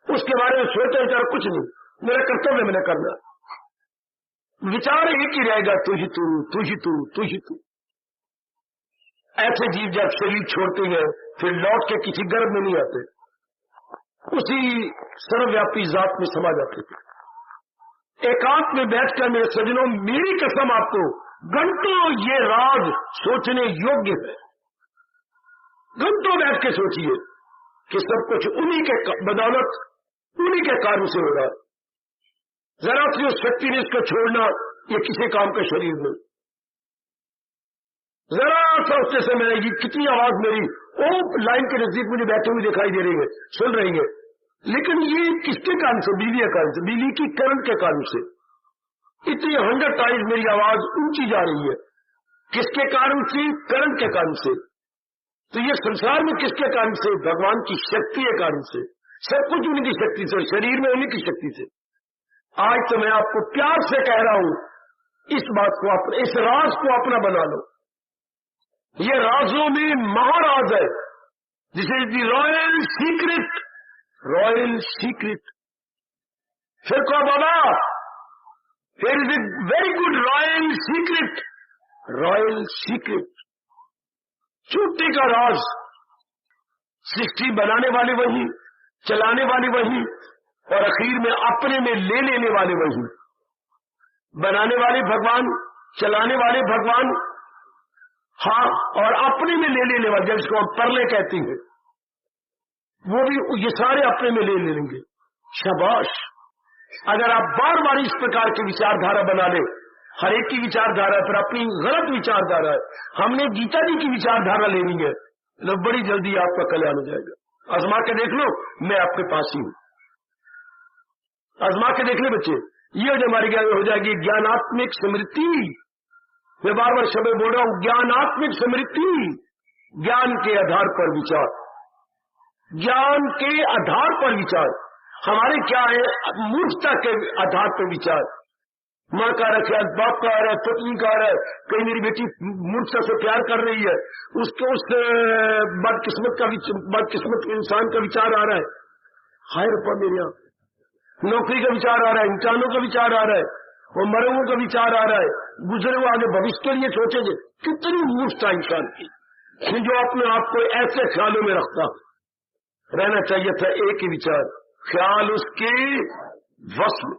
उसके बारे में सोचते विचार कुछ नहीं, मेरा कर्तव्य मैंने करना। विचार एक ही रहेगा, तू ही तू, तू ही तू, तू ही तू। ऐसे जीव जब शरीर छोड़ते हैं फिर लौट के किसी गर्भ में नहीं आते, उसी सर्वव्यापी जात में समा जाते थे। एकांत में बैठकर मेरे सज्जनों, मेरी कसम आपको, घंटों ये राज सोचने योग्य है। घंटों बैठ के सोचिए कि सब कुछ उन्हीं के बदौलत, उन्हीं के कारण से हो रहा है। जरा सी उस शक्ति ने इसको छोड़ना, ये किसी काम का शरीर नहीं। जरा सा उससे समय रहेगी, कितनी आवाज मेरी ओ लाइन के नजदीक मुझे बैठे हुए दिखाई दे रही है, सुन रही है, लेकिन ये किसके कारण से, बिजली के कारण से, बिजली की करंट के कारण से इतनी 100 टाइम्स मेरी आवाज ऊंची जा रही है। किसके कारण से? करंट के कारण से। तो ये संसार में किसके कारण से? भगवान की शक्ति के कारण से। सब कुछ उन्हीं की शक्ति से, शरीर में उन्हीं की शक्ति से। आज तो मैं आपको प्यार से कह रहा हूं, इस बात को अपना, इस राज को अपना बना लो। ये राजों में महाराज है, this is the royal secret, royal secret. फिर कहो बाबा, there is a very good royal secret, royal secret. छुट्टी का राज, सृष्टि बनाने वाले वही, चलाने वाले वही, और आखिर में अपने में ले लेने वाले वही। बनाने वाले भगवान, चलाने वाले भगवान, हाँ, और अपने में ले लेने वाले, जिसको हम परले कहते हैं, वो भी ये सारे अपने में ले लेंगे। शाबाश, अगर आप बार बार इस प्रकार की विचारधारा बना ले, हर एक की विचारधारा पर अपनी गलत विचारधारा है, हमने गीता जी की विचारधारा लेनी है, तो बड़ी जल्दी आपका कल्याण हो जाएगा। आजमा के देख लो, मैं आपके पास ही हूं। आजमा के देख ले बच्चे, ये जो हमारी ज्ञान हो जाएगी ज्ञानात्मक स्मृति। मैं बार बार शब्द बोल रहा हूं, ज्ञानात्मक स्मृति, ज्ञान के आधार पर विचार, ज्ञान के आधार पर विचार। हमारे क्या है, मूर्खता के आधार पर विचार। माँ का रखा, बाप का आ रहा है, पत्नी का आ रहा है, कहीं मेरी बेटी मूर्खता से प्यार कर रही है, उसको उस बदकिस्मत इंसान का विचार आ रहा है, हाय रब्बा मेरे यहाँ, नौकरी का विचार आ रहा है, इंसानों का विचार आ रहा है, वो मरे हुए का विचार आ रहा है, गुजरे हुए आगे भविष्य के लिए सोचेंगे। कितनी मूर्खता इंसान की, जो अपने आप को ऐसे ख्यालों में रखता। रहना चाहिए था एक ही विचार, ख्याल उसके वश में।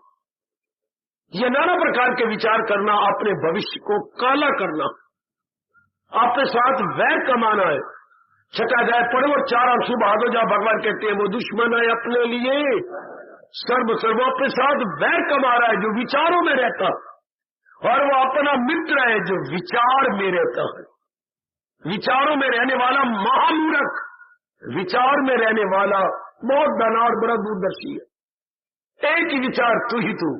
ये नाना प्रकार के विचार करना, अपने भविष्य को काला करना, अपने साथ वैर कमाना है। छठा जाए पढ़ो और चार आंसू बहा दो, जहाँ भगवान कहते हैं वो दुश्मन है अपने लिए सर्व अपने साथ वैर कमा रहा है जो विचारों में रहता, और वो अपना मित्र है जो विचार में रहता है। विचारों में रहने वाला महामूर्ख, विचार में रहने वाला बहुत दाना और बड़ा दूरदर्शी है। एक ही विचार, तू ही तू,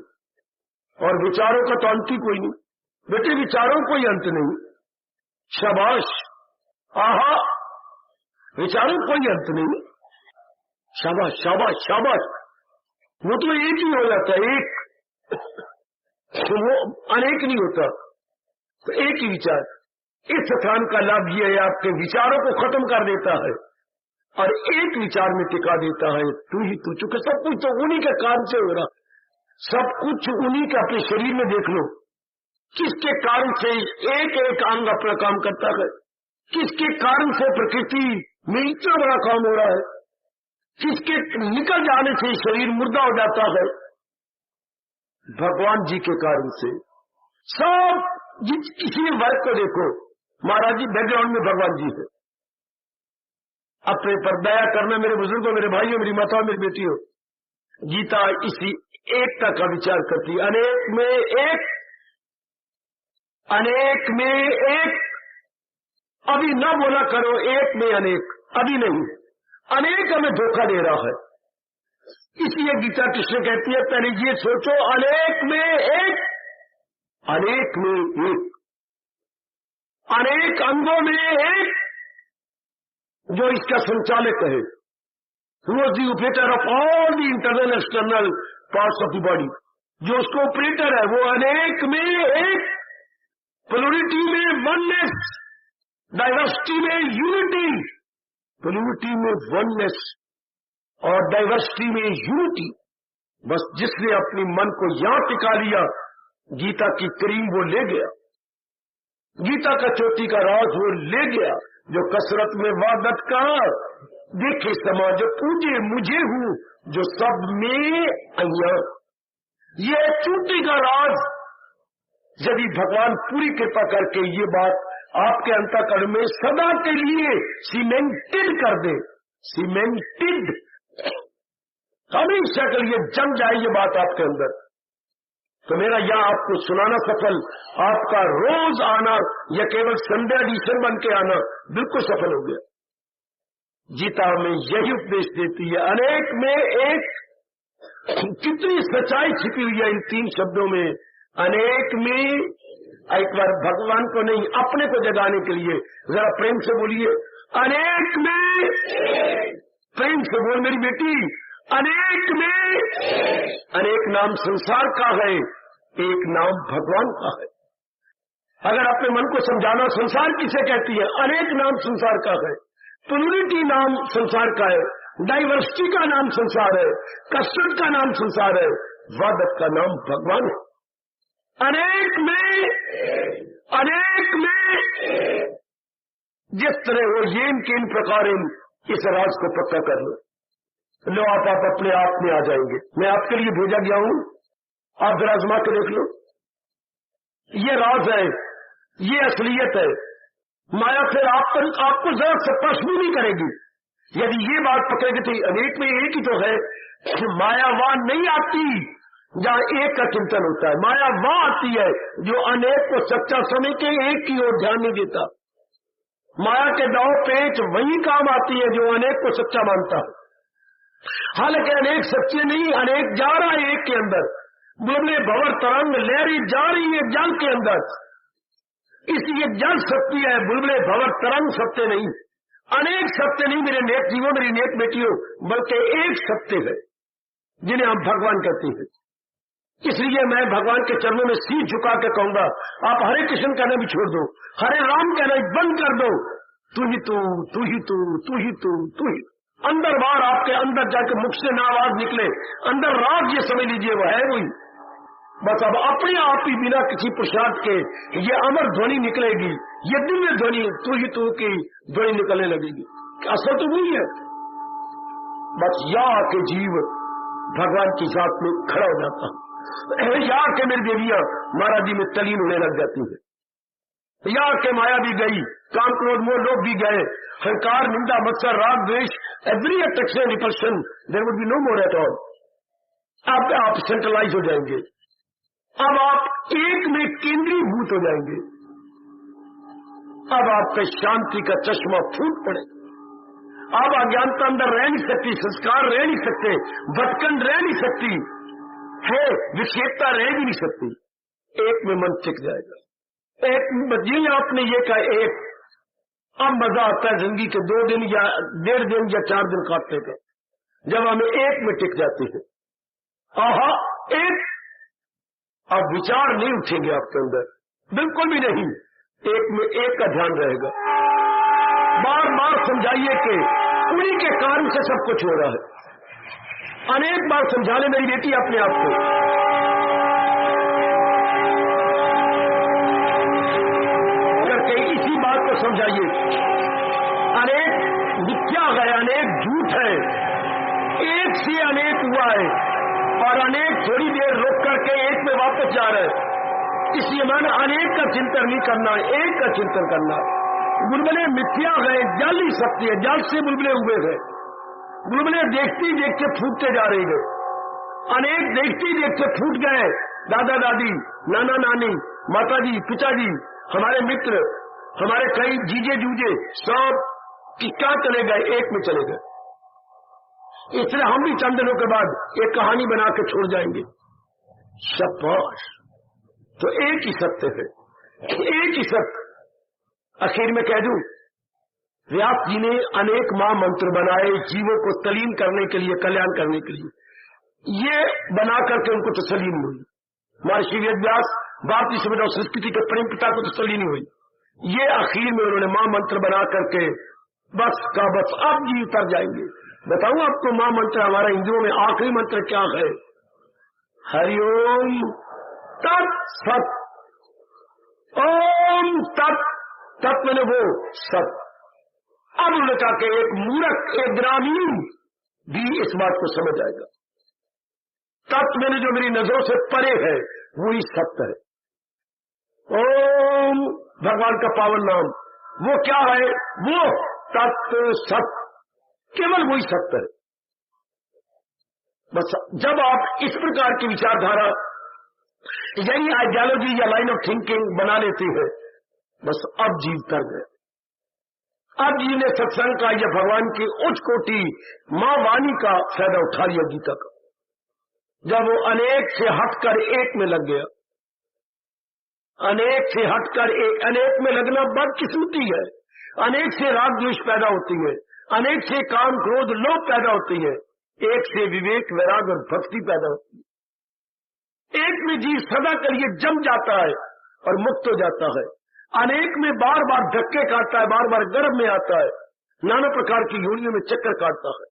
और विचारों का तो अंत ही कोई नहीं बेटे, विचारों कोई अंत नहीं। शाबाश, आहा, विचारों कोई अंत नहीं। शाबाश शाबाश शाबाश, वो तो एक ही हो जाता है, एक, तो वो अनेक नहीं होता, तो एक ही विचार। इस स्थान का लाभ ये है, आपके विचारों को खत्म कर देता है और एक विचार में टिका देता है, तू ही तू। चूंकि सब कुछ तो उन्हीं के कारण से हो रहा, सब कुछ उन्हीं का। अपने शरीर में देख लो, किसके कारण से एक एक अंग अपना काम करता है, किसके कारण से प्रकृति में इतना बड़ा काम हो रहा है, किसके निकल जाने से शरीर मुर्दा हो जाता है, भगवान जी के कारण से। सब किसी वर्ग को देखो, महाराज जी बैकग्राउंड में भगवान जी है। अपने पर दया करना मेरे बुजुर्गों, मेरे भाइयों, मेरी माताओं, मेरी बेटियों। गीता इसी एकता का विचार करती, अनेक में एक, अनेक में एक। अभी न बोला करो एक में अनेक, अभी नहीं, अनेक हमें धोखा दे रहा है। इसलिए गीता कृष्ण कहती है, पहले ये सोचो, अनेक में एक, अनेक में एक, अनेक अंगों में एक, जो इसका संचालक है, who is the operator of all the internal and external parts of the body, जो उसको ऑपरेटर है, वो अनेक में एक, प्लूरिटी में वननेस, डाइवर्सिटी में यूनिटी, प्लूरिटी में वननेस और डाइवर्सिटी में यूनिटी। बस जिसने अपनी मन को यहां टिका लिया, गीता की क्रीम वो ले गया, गीता का चोटी का राज वो ले गया। जो कसरत में वादत का देखे समाज पूजे मुझे हूं, जो सब में अय्या। ये चोटी का राज यदि भगवान पूरी कृपा करके ये बात आपके अंतःकरण में सदा के लिए सीमेंटेड कर दे, सीमेंटेड, हमेशा के लिए जम जाए ये बात आपके अंदर, तो मेरा यहां आपको सुनाना सफल, आपका रोज आना या केवल संडे एडिशन बन के आना बिल्कुल सफल हो गया। गीता में यही उपदेश देती है, अनेक में एक। कितनी सच्चाई छिपी हुई है इन तीन शब्दों में, अनेक में। एक बार भगवान को नहीं, अपने को जगाने के लिए जरा प्रेम से बोलिए, अनेक में। प्रेम से बोल मेरी बेटी, अनेक में। अनेक नाम संसार का है, एक नाम भगवान का है। अगर अपने मन को समझाना, संसार किसे कहती है, अनेक नाम संसार का है, प्लूरिटी नाम संसार का है, डाइवर्सिटी का नाम संसार है, कसरत का नाम संसार है, वादत का नाम भगवान है। अनेक में, अनेक में। जिस तरह वो येन के इन प्रकार इस राज को पक्का कर लो, लो आप अपने आप में आ जाएंगे। मैं आपके लिए भेजा गया हूं, आप जरा आजमा के देख लो। ये राज है, ये असलियत है। माया फिर आपको जरा स्पर्श भी नहीं करेगी। यदि ये बात पकड़ेगी तो अनेक में एक ही तो है, मायावान नहीं आती, जहाँ एक का चिंतन होता है। माया वहां आती है जो अनेक को सच्चा समझ के एक की ओर ध्यान नहीं देता। माया के दाव पेच वही काम आती है जो अनेक को सच्चा मानता है। हालांकि अनेक सच्चे नहीं, अनेक जा रहा है एक के अंदर। बुलबुले भंवर तरंग लहरी जा रही है जल के अंदर, इसलिए जल सत्य है, बुलबुले भंवर तरंग सत्य नहीं। अनेक सत्य नहीं मेरे नेक जीवों, मेरी नेक बेटियों, बल्कि एक सत्य है जिन्हें हम भगवान कहते हैं। इसलिए मैं भगवान के चरणों में सिर झुका के कहूंगा, आप हरे कृष्ण कहना भी छोड़ दो, हरे राम कहना बंद कर दो। तू ही तू, तू ही तू, तू ही तू, तू ही। अंदर बाहर आपके अंदर जाके मुख से ना आवाज निकले, अंदर राज ये समझ लीजिए वो है वही। बस अब अपने आप ही बिना किसी पुरुषार्थ के ये अमर ध्वनि निकलेगी, ये दिव्य ध्वनि तू ही तू की ध्वनि निकलने लगेगी। असर तो वही है। बस या के जीव भगवान की जात में खड़ा हो जाता हूं, या के मेरी देवियां महाराज जी में तलीन होने लग जाती है, या के माया भी गई, काम क्रोध मोह लोभ भी गए, हंकार निंदा मत्सर राग द्वेष every attraction repulsion there would be no more at all. अब आप सेंट्रलाइज हो जाएंगे, अब आप एक में केंद्रीभूत हो जाएंगे, अब आप पे शांति का चश्मा फूट पड़ेगा। अब अज्ञानता अंदर रह नहीं सकती, संस्कार रह नहीं सकते, भटकन रह नहीं सकती है, विक्षेपता रह भी नहीं सकती। एक में मन टिक जाएगा। एक जी आपने ये कहा एक, अब मजा आता है जिंदगी के 2 दिन या 1.5 दिन या 4 दिन काटने का, जब हमें एक में टिक जाते हैं। आहा एक, अब विचार नहीं उठेंगे आपके अंदर, बिल्कुल भी नहीं। एक में एक का ध्यान रहेगा। बार बार समझाइए कि उन्हीं के कारण से सब कुछ हो रहा है। अनेक बार समझा ले मेरी बेटी अपने आप को। करके इसी बात को समझाइए। अनेक मिथ्या है, अनेक झूठ है, एक से अनेक हुआ है और अनेक थोड़ी देर रोक करके एक में वापस जा रहे हैं। इसलिए मैंने अनेक का चिंतन नहीं करना, एक का चिंतन करना। बुलबुले मिथ्या गए, जल ही सकती है, जल से बुलबुले हुए गए। बुलबुले देखते ही देखते फूटते जा रहे गए, अनेक देखते ही देखते फूट गए। दादा दादी, नाना नानी, माता जी, पिताजी, हमारे मित्र, हमारे कई जीजे जूजे सब क्या चले गए, एक में चले गए। इसलिए हम भी चंद दिनों के बाद एक कहानी बना के छोड़ जाएंगे। शाबाश, तो एक ही सत्य है, एक ही सत्य। आखिर में कह दूं, व्यास जी ने अनेक महामंत्र बनाए जीवों को तलीन करने के लिए, कल्याण करने के लिए। ये बना करके उनको तसल्ली नहीं हुई। महर्षि वेदव्यास भारतीय सभ्यता और संस्कृति के प्रेम पिता को तसल्ली नहीं हुई। ये आखिर में उन्होंने महामंत्र बना करके बस का बस अब जी उतर जाएंगे। बताऊं आपको महामंत्र हमारा हिंदुओं में आखिरी मंत्र क्या है? हरिओम तत्सत। ओम तत्, तत् मैंने वो सत। अब उन्होंने कहा कि एक मूर्ख, एक ग्रामीण भी इस बात को समझ आएगा। तत् मैंने जो मेरी नजरों से परे है वही सत्य है। ओम भगवान का पावन नाम, वो क्या है? वो तत्व सत्य, केवल वही सत्य है। बस जब आप इस प्रकार की विचारधारा, यही आइडियोलॉजी या लाइन ऑफ थिंकिंग बना लेती है, बस अब जीव कर गए। अब जीव ने सत्संग का या भगवान की उच्च कोटि मां वाणी का फायदा उठा लिया गीता का। जब वो अनेक से हटकर एक में लग गया, अनेक से हटकर एक, अनेक में लगना बदकिस्मती है। अनेक से राग द्वेष पैदा होती है, अनेक से काम क्रोध लोभ पैदा होती है, एक से विवेक वैराग और भक्ति पैदा होती है। एक में जीव सदा के लिए जम जाता है और मुक्त हो जाता है। अनेक में बार बार धक्के काटता है, बार बार गर्भ में आता है, नाना प्रकार की योनियों में चक्कर काटता है।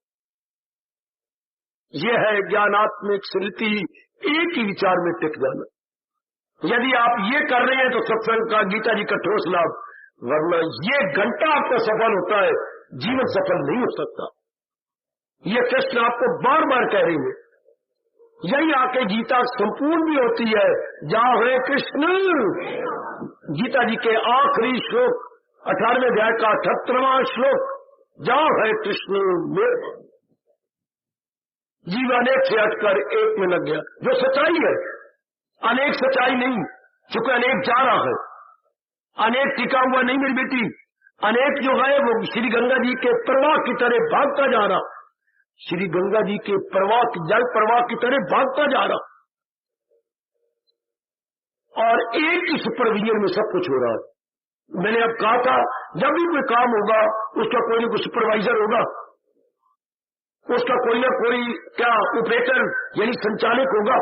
यह है ज्ञानात्मक स्मृति, एक ही विचार में टिक जाना। यदि आप ये कर रहे हैं तो सत्संग का, गीता जी का ठोस लाभ, वरना ये घंटा आपका सफल होता है, जीवन सफल नहीं हो सकता। ये कृष्ण आपको बार बार कह रही है। यही आके गीता संपूर्ण भी होती है। जहाँ है कृष्ण, गीता जी के आखिरी श्लोक 18वें अध्याय का 78वां श्लोक, जहाँ है कृष्ण मेरे। जीव अनेक से हटकर एक में लग गया, जो सच्चाई है। अनेक सच्चाई नहीं, चूंकि अनेक जा रहा है, अनेक टिका हुआ नहीं मेरी बेटी। अनेक जो है वो श्री गंगा जी के प्रवाह की तरह भागता जा रहा, श्री गंगा जी के प्रवाह, जल प्रवाह की तरह भागता जा रहा, और एक ही सुपरविजन में सब कुछ हो रहा है। मैंने अब कहा था, जब भी कोई काम होगा उसका कोई ना कोई सुपरवाइजर होगा, उसका कोई ना कोई क्या ऑपरेटर यानी संचालक होगा।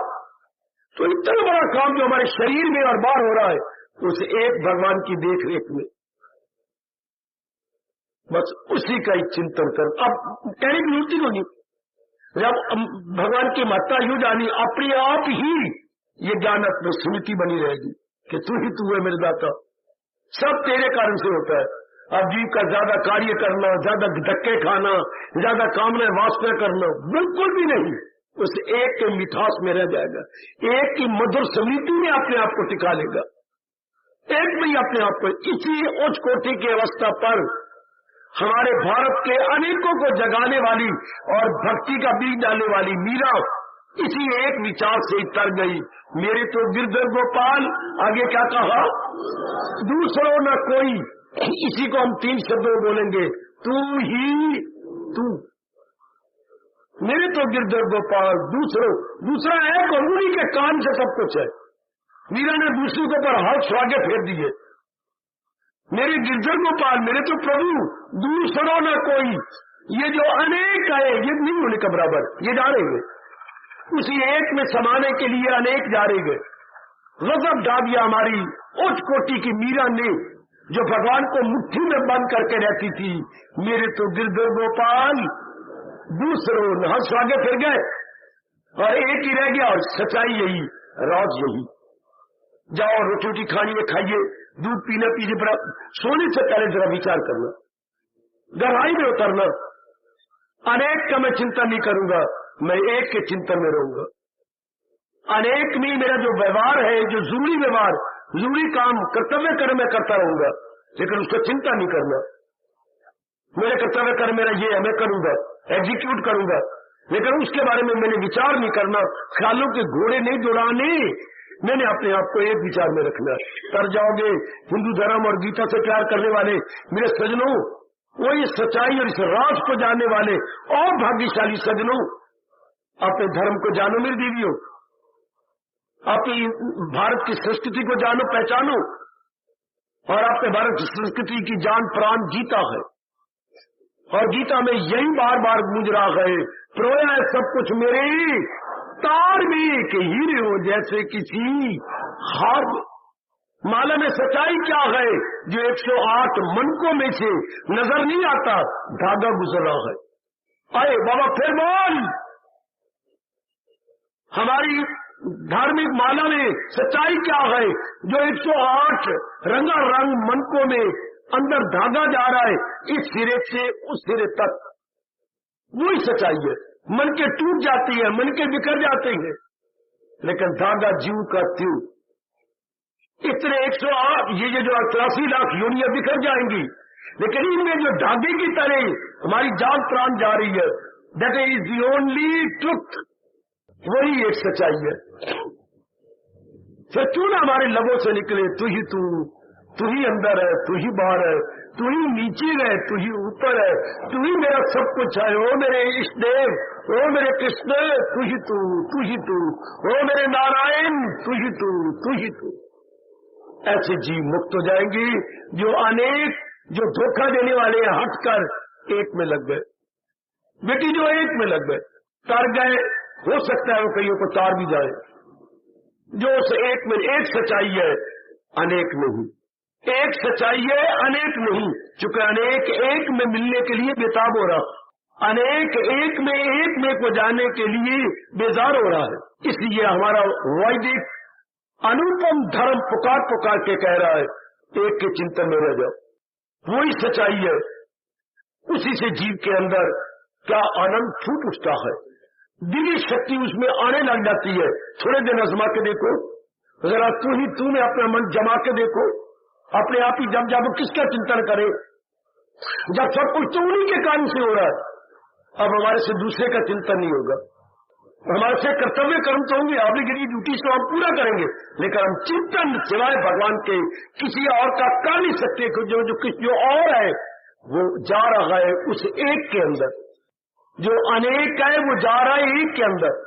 तो इतना बड़ा काम जो हमारे शरीर में और बाहर हो रहा है, उस एक भगवान की देख रेख में, बस उसी का ही चिंतन कर। अब कहने की जरूरत होगी, जब भगवान की महत्ता यूं जानी, अपने आप ही ये ज्ञान अपनी स्मृति बनी रहेगी कि तू ही तू है मेरे दाता, सब तेरे कारण से होता है। अब जीव का ज्यादा कार्य करना, ज्यादा धक्के खाना, ज्यादा कामना वासना करना बिल्कुल भी नहीं, उस एक के मिठास में रह जाएगा, एक की मधुर स्मृति में अपने आप को टिका लेगा, एक में ही अपने आप को। इसी उच्च कोटि की अवस्था पर हमारे भारत के अनेकों को जगाने वाली और भक्ति का बीज डालने वाली मीरा इसी एक विचार से तर गई, मेरे तो गिरधर गोपाल। आगे क्या कहा, दूसरों न कोई, इसी को हम 3 शब्दों में बोलेंगे, तू ही तू, मेरे तो गिरधर गोपाल, दूसरा है तो उन्हीं के कान से सब कुछ है। मीरा ने दूसरे के ऊपर हर स्वागत फेर दिए, मेरे गिरधर गोपाल, मेरे तो प्रभु, दूसरों न कोई। ये जो अनेक है ये नहीं होने का बराबर, ये जा रहे हैं उसी एक में समाने के लिए, अनेक जा रहे गए। गजब ढा दिया हमारी उच्च कोटि की मीरा ने, जो भगवान को मुट्ठी में बंद करके रहती थी, मेरे तो गिरधर गोपाल, दूसरों न हर स्वागत फिर गए, और एक ही रह गया, और सच्चाई यही, राज यही। जाओ रोटी खानी है खाइए, दूध पीना पीजिए, बड़ा सोने से पहले जरा विचार करना, गहराई में उतरना। अनेक का मैं चिंता नहीं करूंगा, मैं एक के चिंतन में रहूंगा। अनेक में मेरा जो व्यवहार है, जो जरूरी व्यवहार, जरूरी काम, कर्तव्य कर्म मैं करता रहूंगा, लेकिन उसको चिंता नहीं करना। मेरे कर्तव्य कर्म मेरा ये है, मैं करूंगा, एग्जीक्यूट करूंगा, लेकिन उसके बारे में मैंने विचार नहीं करना। ख्यालों के घोड़े नहीं दौड़ाने, मैंने अपने आप को एक विचार में रखना। तर जाओगे हिंदू धर्म और गीता से प्यार करने वाले मेरे सजनों, वो इस सच्चाई और इस राज को जानने वाले और भाग्यशाली सजनों, अपने धर्म को जानो मेरी देवियों, अपनी भारत की संस्कृति को जानो, पहचानो, और अपने भारत की संस्कृति की जान प्राण जीता है। और गीता में यही बार बार गूंज रहा है, प्रोया है सब कुछ मेरे तार में के हीरे हो जैसे किसी हार में। माला में सच्चाई क्या है, जो 108 मनकों में से नजर नहीं आता, धागा गुजर रहा है। अरे बाबा फिर बोल, हमारी धार्मिक माला में सच्चाई क्या है, जो 108 रंगारंग मनकों में अंदर धागा जा रहा है, इस सिरे से उस सिरे तक, वही सच्चाई है। मन के टूट जाती है, मन के बिखर जाते हैं, लेकिन धागा जीव का त्यों। इतने 108 ये जो 83 लाख योनियां बिखर जाएंगी, लेकिन इनमें जो धागे की तरह हमारी जान प्राण जा रही है, that is the only truth, वही एक सच्चाई है। फिर क्यों ना हमारे लबों से निकले, तू ही तू, तू ही अंदर है, तू ही बाहर है, तू ही नीचे है, तू ही ऊपर है, तू ही मेरा सब कुछ है, ओ मेरे इष्ट देव, ओ मेरे कृष्ण, तू ही तू, तू ही तू, ओ मेरे नारायण, तू ही तू, तू ही तू। ऐसे जीव मुक्त हो जाएंगे जो अनेक, जो धोखा देने वाले हटकर एक में लग गए। बेटी जो एक में लग गए, तर गए, हो सकता है वो कईयों को तार भी जाए। जो उस एक में, एक सच्चाई है अनेक नहीं, एक सच्चाई है अनेक नहीं, चूंकि अनेक एक में मिलने के लिए बेताब हो रहा, अनेक एक में को जाने के लिए बेजार हो रहा है। इसलिए हमारा वैदिक अनुपम धर्म पुकार पुकार के कह रहा है, एक के चिंतन में रह जाओ, वही सच्चाई है। उसी से जीव के अंदर क्या आनंद फूट उठता है, दिव्य शक्ति उसमें आने लग जाती है। थोड़े दिन आजमा के देखो, जरा तू ही तू में अपना मन जमा के देखो, अपने आप ही जब किसका चिंतन करे, जब सब कुछ तो उन्हीं के कारण से हो रहा है। अब हमारे से दूसरे का चिंतन नहीं होगा, हमारे से कर्तव्य कर्म तो होंगे, ऑब्लिगेटरी ड्यूटीज तो हम पूरा करेंगे, लेकिन हम चिंतन सिवाय भगवान के किसी और का कर नहीं सकते। जो और है वो जा रहा है उस एक के अंदर, जो अनेक है वो जा रहा है एक के अंदर।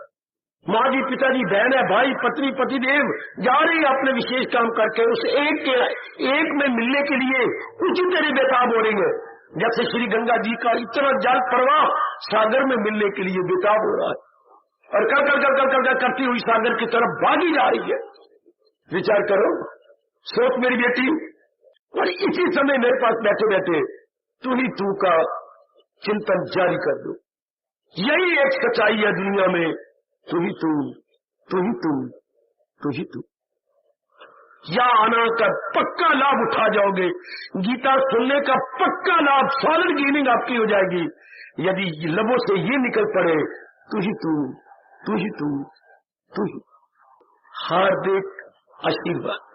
माँ जी, पिताजी, बहन है, भाई, पत्नी, पतिदेव जा रही है अपने विशेष काम करके उस एक में मिलने के लिए उसी तरह बेताब हो रही है, जैसे श्री गंगा जी का इतना जल प्रवाह सागर में मिलने के लिए बेताब हो रहा है और कर करती हुई सागर की तरफ भागी जा रही है। विचार करो, सोच मेरी बेटी। और इसी समय मेरे पास बैठे बैठे तू ही तू का चिंतन जारी कर दो। यही एक सच्चाई है दुनिया में, तू ही तू, तू ही तू, तू ही तू। या आना का पक्का लाभ उठा जाओगे, गीता सुनने का पक्का लाभ, सॉलिड गेमिंग आपकी हो जाएगी यदि लबों से ये निकल पड़े तू ही तू, तू ही तू, तू ही। हार्दिक आशीर्वाद।